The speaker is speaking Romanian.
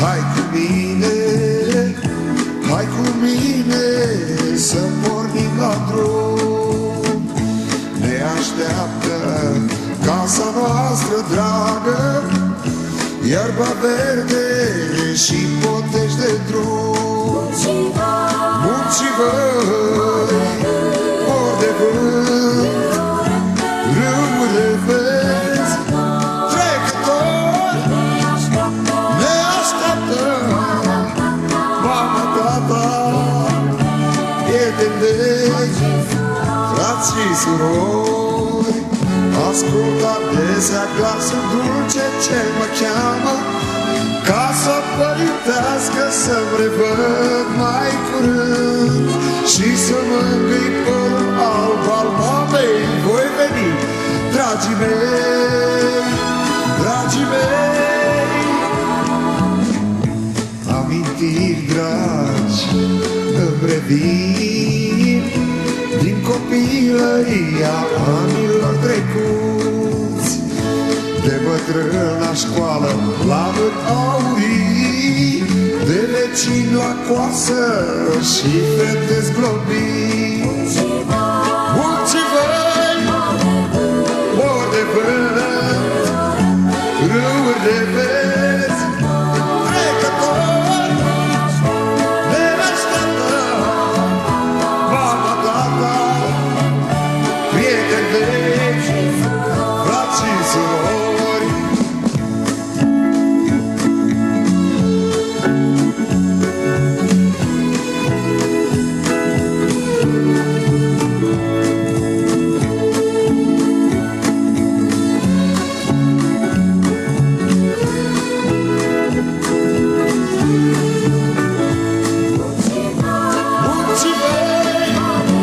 Hai cu mine, hai cu mine să pornim la drum. Ne așteaptă casa noastră dragă, iarba verde și potești de drum. Munții văi, ori de vânt, râuri vezi, trecători ne așteaptă. Mama, tata, prieteni veci, frați și surori, ascult adesea glasul dulce ce mă cheamă, casa părintească să-mi revăd mai curând și să mângâi părul alb al mamei. Voi veni, dragii mei, dragii mei. Amintiri dragi îmi revin din copilăria anilor trecuți, de bătrân la școală, la vânt aurii, de vecini la coasă și fete zglobiți.